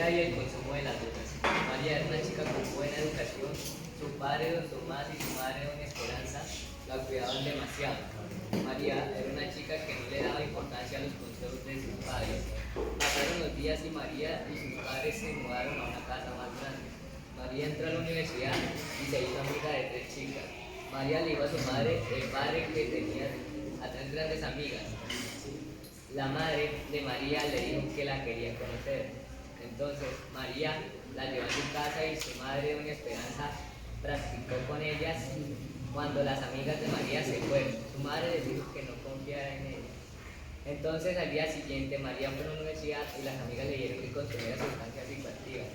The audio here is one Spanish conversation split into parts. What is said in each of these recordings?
vida y el consumo de las drogas. María era una chica con buena educación. Su padre, don Tomás, y su madre, doña Esperanza, la cuidaban demasiado. María era una chica que no le daba importancia a los consejos de sus padres. Pasaron los días y María y sus padres se mudaron a una casa más grande. María entró a la universidad y se hizo amiga de tres chicas. María le dijo a su madre el padre que tenía a tres grandes amigas. La madre de María le dijo que la quería conocer. Entonces María la llevó a su casa y su madre, doña Esperanza, practicó con ellas. Cuando las amigas de María se fueron, su madre les dijo que no confiara en ella. Entonces al día siguiente María fue a la universidad y las amigas le dijeron que consumiera sustancias psicoactivas.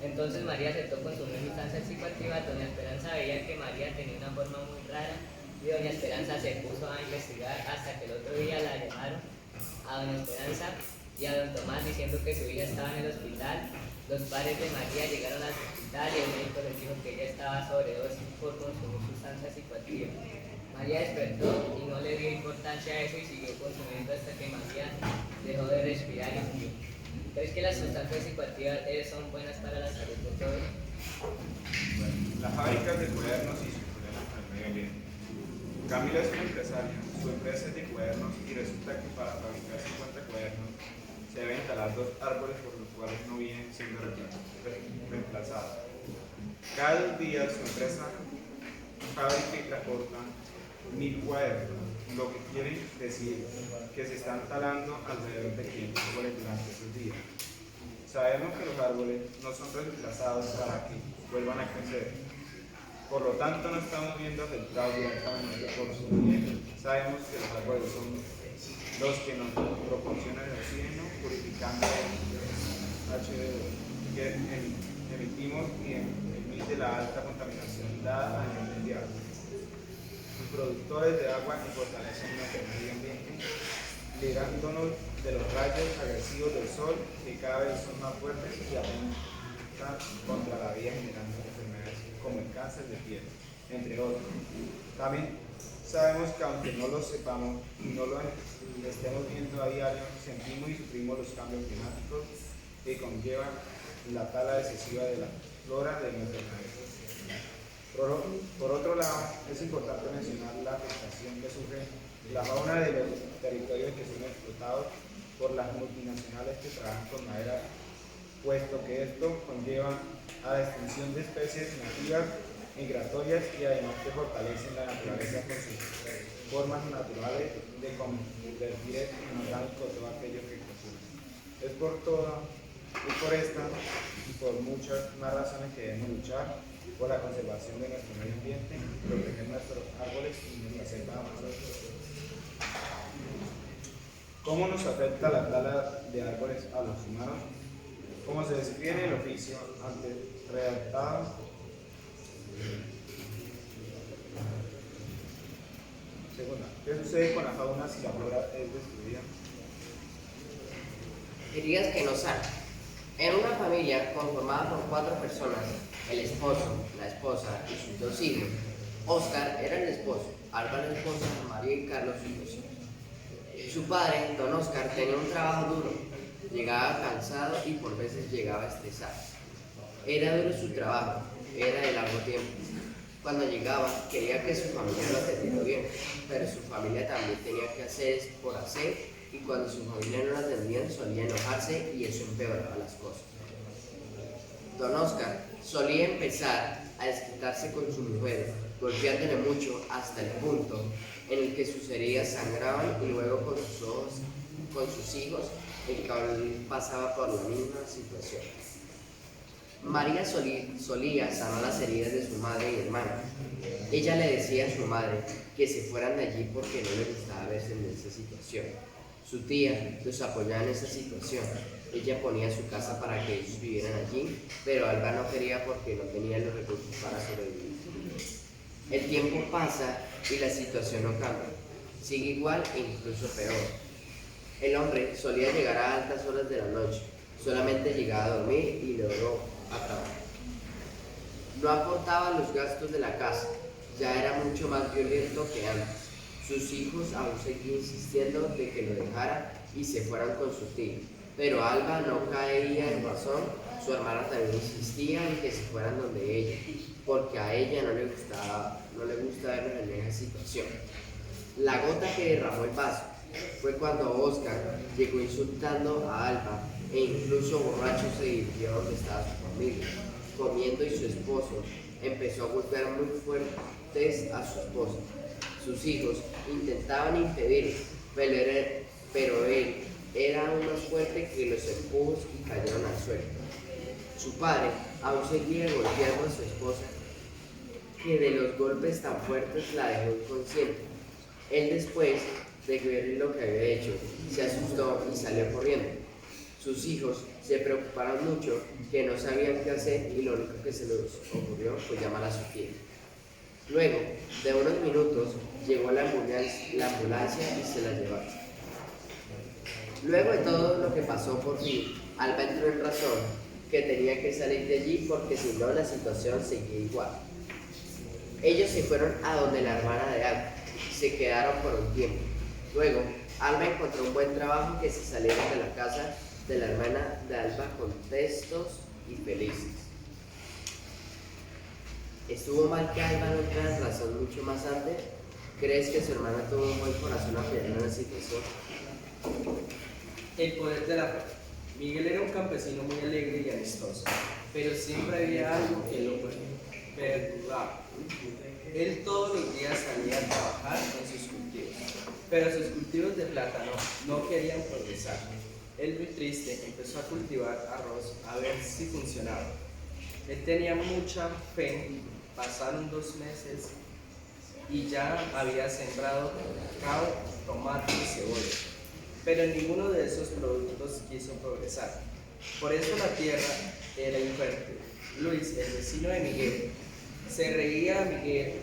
Entonces María aceptó consumir sustancias psicoactivas. Doña Esperanza veía que María tenía una forma muy rara y doña Esperanza se puso a investigar hasta que el otro día la llamaron a doña Esperanza y a don Tomás diciendo que su hija estaba en el hospital. Los padres de María llegaron al hospital y el médico les dijo que ella estaba sobredosis por consumir sustancias psicoactivas. María despertó y no le dio importancia a eso y siguió consumiendo hasta que María dejó de respirar y murió. ¿Crees que las sustancias psicoactivas son buenas para la salud de todos? Bueno, las fábricas de cuadernos y sus problemas con el medio ambiente. Camila es una empresaria, su empresa es de cuadernos y resulta que para fabricar 50 cuadernos se deben talar 2 árboles por los cuales no vienen siendo reemplazados. Cada día su empresa fabrica y transporta 1000 cuadernos, lo que quiere decir que se están talando alrededor de 500 árboles durante esos días. Sabemos que los árboles no son reemplazados para que vuelvan a crecer. Por lo tanto, no estamos viendo afectados directamente por su ambiente. Sabemos que los árboles son los que nos proporcionan el oxígeno, purificando el H2O que emitimos y emite la alta contaminación dada a nivel mundial. Los productores de agua y fortalecen nuestro medio ambiente, librándonos de los rayos agresivos del sol que cada vez son más fuertes y atentan contra la vida, generando enfermedades como el cáncer de piel, entre otros. También sabemos que aunque no lo sepamos y no lo estemos viendo a diario, sentimos y sufrimos los cambios climáticos que conllevan la tala excesiva de la flora de nuestro planeta. Por otro lado, es importante mencionar la afectación que sufre la fauna de los territorios que son explotados por las multinacionales que trabajan con madera, puesto que esto conlleva a la extinción de especies nativas, migratorias y además que fortalecen la naturaleza con sus formas naturales de convertir en orgánico todo aquello que consumen. Es por esta y por muchas más razones que debemos luchar por la conservación de nuestro medio ambiente, proteger nuestros árboles y nuestra selva amazónica. ¿Cómo nos afecta la tala de árboles a los humanos? Como se describe en el oficio antes redactado, segunda, ¿qué sucede con la fauna si la flora es destruida? Dirías que no sabe. En una familia conformada por 4 personas, el esposo, la esposa y sus 2 hijos, Oscar era el esposo, Álvaro la esposa, María y Carlos sus 2 hijos. Su padre, don Oscar, tenía un trabajo duro, llegaba cansado y por veces llegaba estresado. Era duro su trabajo, era de largo tiempo. Cuando llegaba, quería que su familia lo atendiera bien, pero su familia también tenía que hacer por hacer, y cuando su familia no lo atendían solía enojarse y eso empeoraba las cosas. Don Oscar solía empezar a desquitarse con su mujer, golpeándole mucho hasta el punto en el que sus heridas sangraban y luego con sus hijos, el cual pasaba por la misma situación. María solía sanar las heridas de su madre y hermana. Ella le decía a su madre que se fueran de allí porque no le gustaba verse en esa situación. Su tía los apoyaba en esa situación. Ella ponía su casa para que ellos vivieran allí, pero Alba no quería porque no tenía los recursos para sobrevivir. El tiempo pasa y la situación no cambia. Sigue igual e incluso peor. El hombre solía llegar a altas horas de la noche. Solamente llegaba a dormir y luego a trabajar. No aportaba los gastos de la casa. Ya era mucho más violento que antes. Sus hijos aún seguían insistiendo de que lo dejara y se fueran con su tío, Pero Alba no caía en razón, su hermana también insistía en que se fueran donde ella, porque a ella no le gusta verlos en esa situación. La gota que derramó el vaso fue cuando Oscar llegó insultando a Alba e incluso borracho se dirigió donde estaba su familia, comiendo, y su esposo empezó a golpear muy fuertes a su esposa. Sus hijos intentaban impedirlo, pero él era aún más fuerte que los empujos y cayeron al suelo. Su padre aún seguía golpeando a su esposa, que de los golpes tan fuertes la dejó inconsciente. Él, después de ver lo que había hecho, se asustó y salió corriendo. Sus hijos se preocuparon mucho, que no sabían qué hacer, y lo único que se les ocurrió fue llamar a su tía. Luego de unos minutos llegó la ambulancia y se la llevaron. Luego de todo lo que pasó, por fin, Alba entró en razón que tenía que salir de allí, porque si no la situación seguía igual. Ellos se fueron a donde la hermana de Alba, se quedaron por un tiempo. Luego, Alba encontró un buen trabajo, que se salieron de la casa de la hermana de Alba contentos y felices. ¿Estuvo mal que Alba no entrara en razón mucho más antes? ¿Crees que su hermana tuvo un buen corazón apoyando en la situación? El poder de la fe. Miguel era un campesino muy alegre y amistoso, pero siempre había algo que lo perturbaba. Él todos los días salía a trabajar en sus cultivos, pero sus cultivos de plátano no querían progresar. Él, muy triste, empezó a cultivar arroz a ver si funcionaba. Él tenía mucha fe. Pasaron 2 meses y ya había sembrado cacao, tomate y cebolla, pero ninguno de esos productos quiso progresar. Por eso la tierra era infértil. Luis, el vecino de Miguel, se reía a Miguel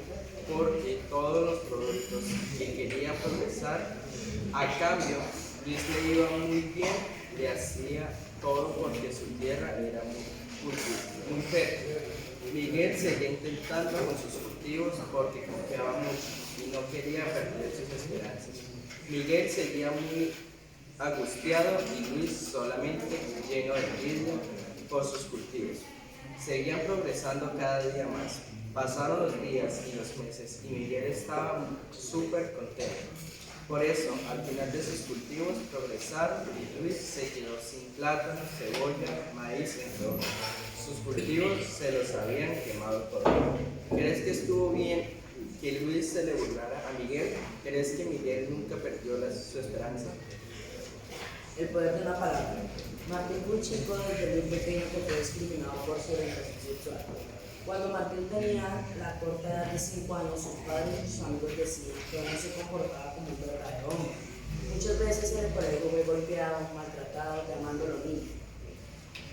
porque todos los productos que quería progresar, a cambio, Luis le iba muy bien, le hacía todo porque su tierra era muy fértil. Miguel seguía intentando con sus cultivos porque confiaba mucho y no quería perder sus esperanzas. Miguel seguía muy angustiado y Luis solamente lleno de envidia por sus cultivos. Seguían progresando cada día más. Pasaron los días y los meses y Miguel estaba súper contento. Por eso, al final de sus cultivos progresaron y Luis se quedó sin plátano, cebolla, maíz, entre otros. Sus cultivos se los habían quemado por dentro. ¿Crees que estuvo bien que Luis se le burlara a Miguel? ¿Crees que Miguel nunca perdió su esperanza? El poder de una palabra. Martín fue un chico desde muy pequeño que fue discriminado por su orientación sexual. Cuando Martín tenía la corta edad de 5 años, sus padres y sus amigos decían que no se comportaba como un verdadero hombre. Muchas veces en el colegio fue golpeado, maltratado, llamándolo niño,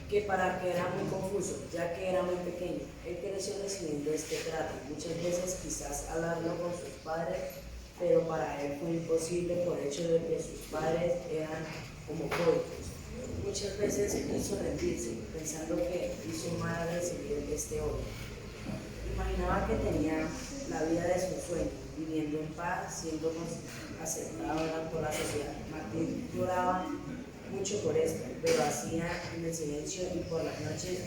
que era muy confuso, ya que era muy pequeño. Él creció recibiendo este trato, muchas veces quizás hablarlo con sus padres, pero para él fue imposible por hecho de que sus padres eran homofóbicos. Muchas veces quiso rendirse, pensando que hizo mal al recibir este odio. Imaginaba que tenía la vida de sus sueños, viviendo en paz, siendo aceptado por la sociedad. Martín lloraba mucho por esto, pero hacía en el silencio, y por las noches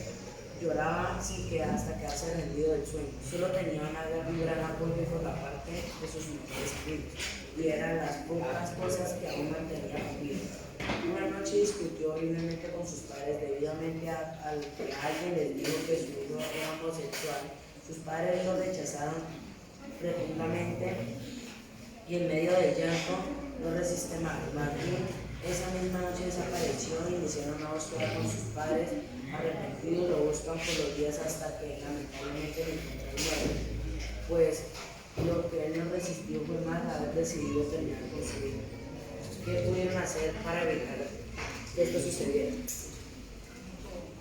lloraba hasta quedarse rendido del sueño. Solo tenía un gran apoyo por la parte de sus mejores amigos, y eran las pocas cosas que aún mantenía con vida. Una noche discutió horriblemente con sus padres debido a que alguien les dijo que su hijo era homosexual. Sus padres lo rechazaron rotundamente y en medio del llanto no resiste más. Martín esa misma noche desapareció y iniciaron una búsqueda con sus padres. Arrepentidos lo buscan por los días hasta que lamentablemente lo encontraron muerto. Pues lo que él no resistió fue más haber decidido terminar con su vida. ¿Qué pudieron hacer para evitar que esto sucediera?